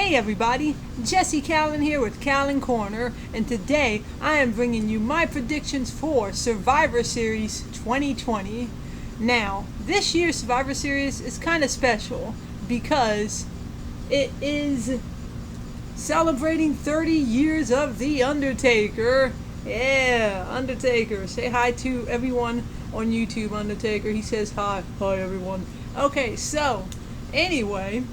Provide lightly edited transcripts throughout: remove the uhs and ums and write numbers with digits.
Hey everybody, Jesse Callen here with Callen Corner, and today I am bringing you my predictions for Survivor Series 2020. Now, this year's Survivor Series is kind of special because it is celebrating 30 years of The Undertaker. Yeah, Undertaker. Say hi to everyone on YouTube, Undertaker. He says hi. Hi everyone. Okay, so, anyway,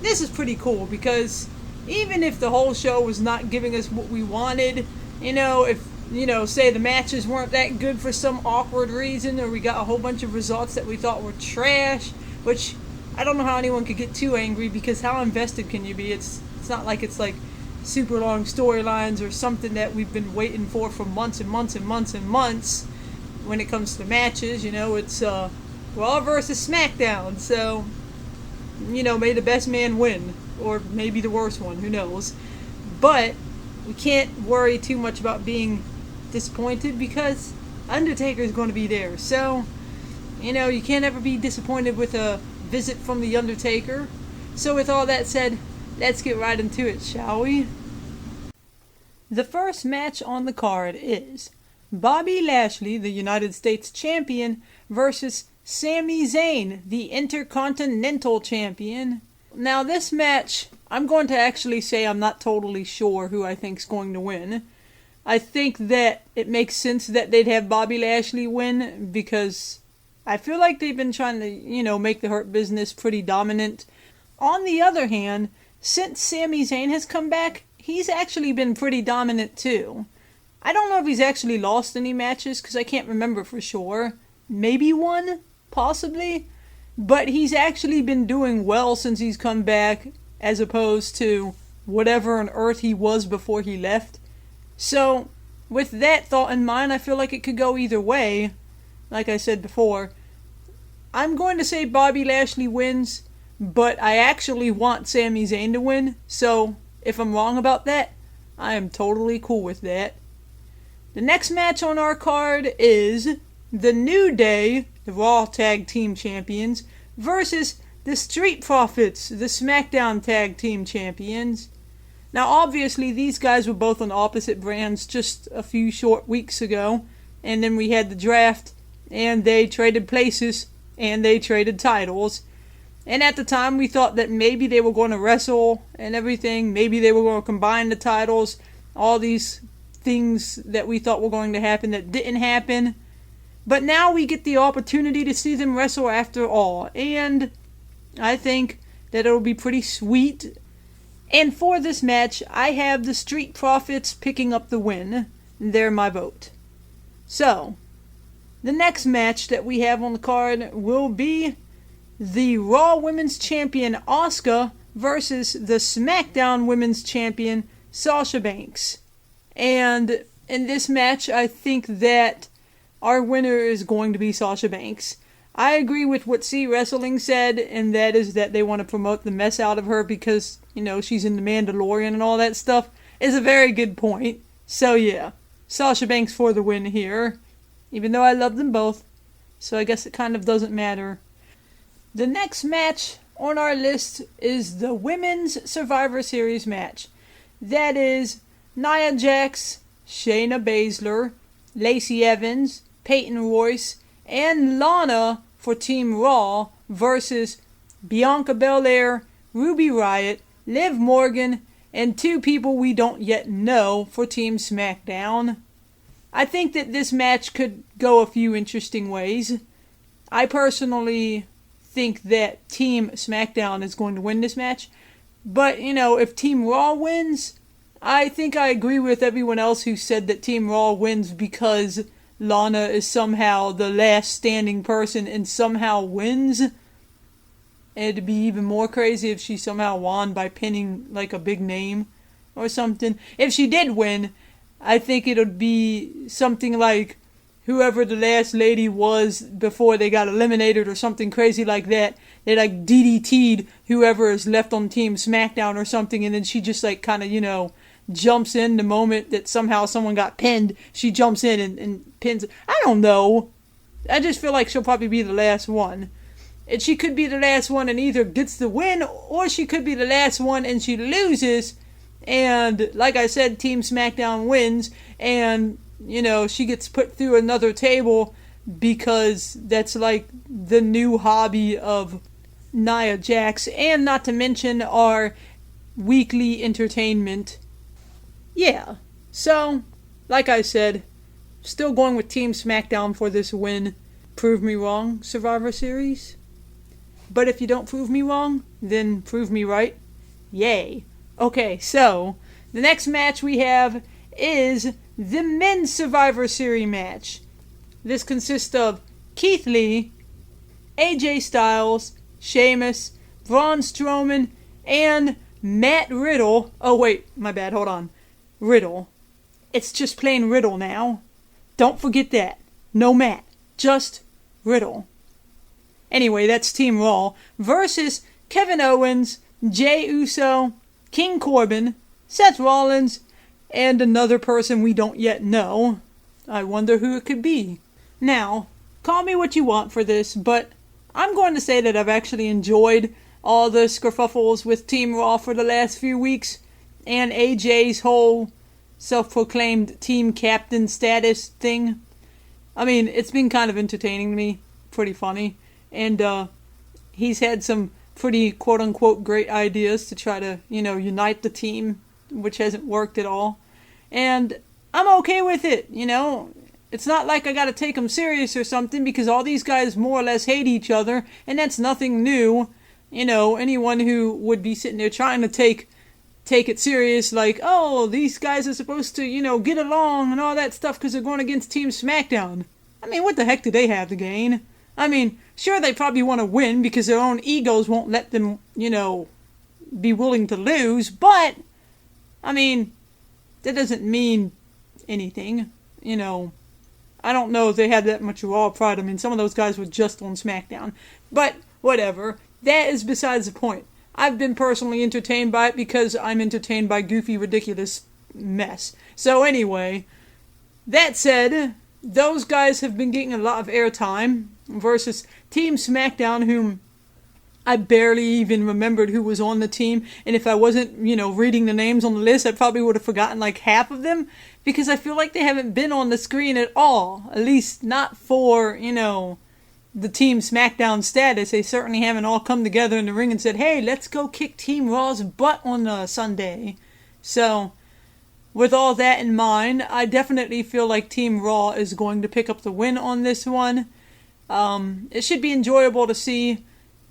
this is pretty cool because even if the whole show was not giving us what we wanted, if, say the matches weren't that good for some awkward reason, or we got a whole bunch of results that we thought were trash, which I don't know how anyone could get too angry because how invested can you be? It's not like it's like super long storylines or something that we've been waiting for months and months and months and months when it comes to matches. It's Raw versus Smackdown, so may the best man win, or maybe the worst one, who knows. But we can't worry too much about being disappointed because Undertaker's going to be there. So, you can't ever be disappointed with a visit from the Undertaker. So with all that said, let's get right into it, shall we? The first match on the card is Bobby Lashley, the United States Champion, versus Sami Zayn, the Intercontinental Champion. Now this match, I'm going to actually say I'm not totally sure who I think's going to win. I think that it makes sense that they'd have Bobby Lashley win because I feel like they've been trying to, make the Hurt Business pretty dominant. On the other hand, since Sami Zayn has come back, he's actually been pretty dominant too. I don't know if he's actually lost any matches because I can't remember for sure. Maybe one? Possibly, but he's actually been doing well since he's come back as opposed to whatever on earth he was before he left. So with that thought in mind, I feel like it could go either way. Like I said before, I'm going to say Bobby Lashley wins, but I actually want Sami Zayn to win, so if I'm wrong about that, I am totally cool with that. The next match on our card is The New Day, the Raw Tag Team Champions, versus the Street Profits, the Smackdown Tag Team Champions. Now obviously these guys were both on opposite brands just a few short weeks ago, and then we had the draft, and they traded places, and they traded titles. And at the time we thought that maybe they were going to wrestle and everything, maybe they were going to combine the titles, all these things that we thought were going to happen that didn't happen. But now we get the opportunity to see them wrestle after all, and I think that it'll be pretty sweet. And for this match, I have the Street Profits picking up the win. They're my vote. So, the next match that we have on the card will be the Raw Women's Champion Asuka versus the SmackDown Women's Champion Sasha Banks. And in this match, I think that our winner is going to be Sasha Banks. I agree with what C Wrestling said, and that is that they want to promote the mess out of her because, she's in The Mandalorian and all that stuff. Is a very good point. So yeah, Sasha Banks for the win here. Even though I love them both, so I guess it kind of doesn't matter. The next match on our list is the Women's Survivor Series match. That is Nia Jax, Shayna Baszler, Lacey Evans, Peyton Royce, and Lana for Team Raw versus Bianca Belair, Ruby Riott, Liv Morgan, and two people we don't yet know for Team SmackDown. I think that this match could go a few interesting ways. I personally think that Team SmackDown is going to win this match, but if Team Raw wins, I think I agree with everyone else who said that Team Raw wins because Lana is somehow the last standing person and somehow wins. And it'd be even more crazy if she somehow won by pinning like a big name or something. If she did win, I think it would be something like whoever the last lady was before they got eliminated or something crazy like that. They like DDT'd whoever is left on Team SmackDown or something, and then she just like kind of, jumps in the moment that somehow someone got pinned. She jumps in and pins. I don't know. I just feel like she'll probably be the last one. And she could be the last one and either gets the win, or she could be the last one and she loses. And like I said, Team Smackdown wins. And, she gets put through another table because that's like the new hobby of Nia Jax. And not to mention our weekly entertainment. Yeah. So, like I said, still going with Team Smackdown for this win. Prove me wrong, Survivor Series. But if you don't prove me wrong, then prove me right. Yay. Okay, so the next match we have is the Men's Survivor Series match. This consists of Keith Lee, AJ Styles, Sheamus, Braun Strowman, and Matt Riddle. Oh wait, my bad, hold on. Riddle. It's just plain Riddle now. Don't forget that. No Matt. Just Riddle. Anyway, that's Team Raw versus Kevin Owens, Jey Uso, King Corbin, Seth Rollins, and another person we don't yet know. I wonder who it could be. Now, call me what you want for this, but I'm going to say that I've actually enjoyed all the skerfuffles with Team Raw for the last few weeks, and AJ's whole self-proclaimed team captain status thing. I mean, it's been kind of entertaining to me, pretty funny. And he's had some pretty quote-unquote great ideas to try to, unite the team, which hasn't worked at all. And I'm okay with it, It's not like I gotta take them serious or something, because all these guys more or less hate each other, and that's nothing new. Anyone who would be sitting there trying to take it serious, like, oh, these guys are supposed to, get along and all that stuff because they're going against Team Smackdown. I mean, what the heck do they have to gain? I mean, sure, they probably want to win because their own egos won't let them, be willing to lose. But, I mean, that doesn't mean anything. I don't know if they had that much raw pride. I mean, some of those guys were just on SmackDown. But, whatever. That is besides the point. I've been personally entertained by it because I'm entertained by goofy, ridiculous mess. So, anyway, that said, those guys have been getting a lot of airtime versus Team Smackdown, whom I barely even remembered who was on the team. And if I wasn't, reading the names on the list, I probably would have forgotten like half of them, because I feel like they haven't been on the screen at all. At least not for, the Team Smackdown status. They certainly haven't all come together in the ring and said, hey, let's go kick Team Raw's butt on Sunday. So, with all that in mind, I definitely feel like Team Raw is going to pick up the win on this one. It should be enjoyable to see.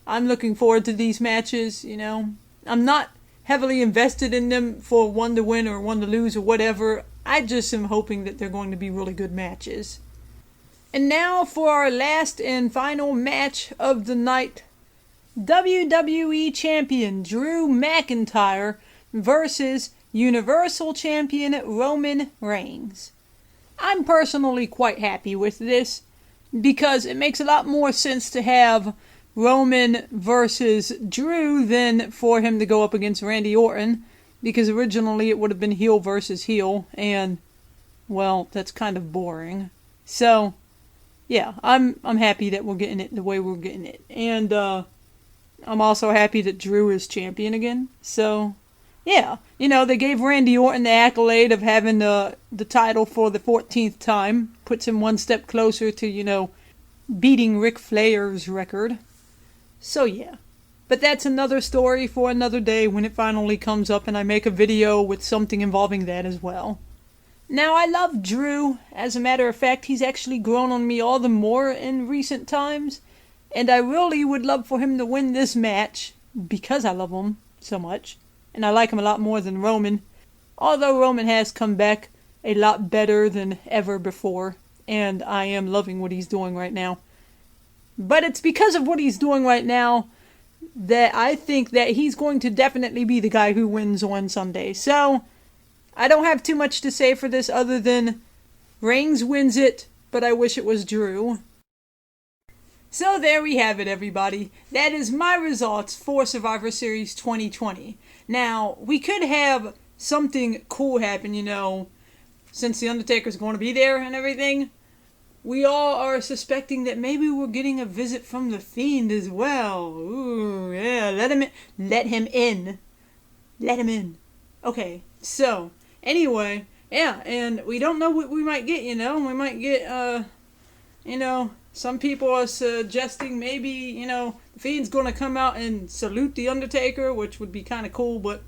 I'm looking forward to these matches, I'm not heavily invested in them for one to win or one to lose or whatever. I just am hoping that they're going to be really good matches. And now for our last and final match of the night. WWE Champion Drew McIntyre versus Universal Champion Roman Reigns. I'm personally quite happy with this, because it makes a lot more sense to have Roman versus Drew than for him to go up against Randy Orton, because originally it would have been heel versus heel, and, well, that's kind of boring. So, yeah, I'm happy that we're getting it the way we're getting it. And I'm also happy that Drew is champion again. So, yeah, they gave Randy Orton the accolade of having the title for the 14th time. Puts him one step closer to, beating Ric Flair's record. So, yeah. But that's another story for another day when it finally comes up and I make a video with something involving that as well. Now, I love Drew. As a matter of fact, he's actually grown on me all the more in recent times. And I really would love for him to win this match, because I love him so much. And I like him a lot more than Roman. Although Roman has come back a lot better than ever before. And I am loving what he's doing right now. But it's because of what he's doing right now that I think that he's going to definitely be the guy who wins on Sunday. So, I don't have too much to say for this other than Reigns wins it, but I wish it was Drew. So there we have it, everybody. That is my results for Survivor Series 2020. Now, we could have something cool happen, since the Undertaker's going to be there and everything. we all are suspecting that maybe we're getting a visit from the Fiend as well. Ooh, yeah, let him in. Let him in. Let him in. Okay, so, anyway, yeah, and we don't know what we might get, you know. We might get, you know, some people are suggesting maybe, you know, the Fiend's going to come out and salute the Undertaker, which would be kind of cool, but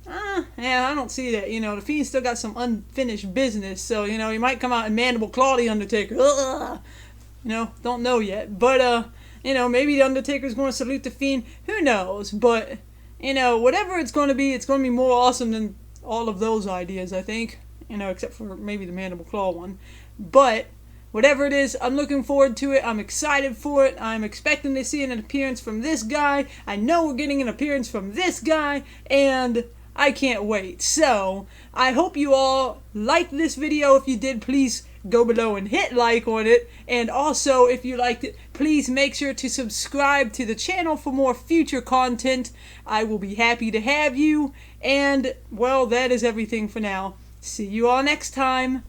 yeah, I don't see that. You know, the Fiend still got some unfinished business, so, you know, he might come out and mandible claw the Undertaker. Ugh. You know, don't know yet. But, you know, maybe the Undertaker's going to salute the Fiend. Who knows? But, you know, whatever it's going to be more awesome than all of those ideas, I think. You know, except for maybe the mandible claw one. But whatever it is, I'm looking forward to it. I'm excited for it. I'm expecting to see an appearance from this guy. I know we're getting an appearance from this guy. And I can't wait. So, I hope you all liked this video. If you did, please go below and hit like on it. And also, if you liked it, please make sure to subscribe to the channel for more future content. I will be happy to have you. And, well, that is everything for now. See you all next time.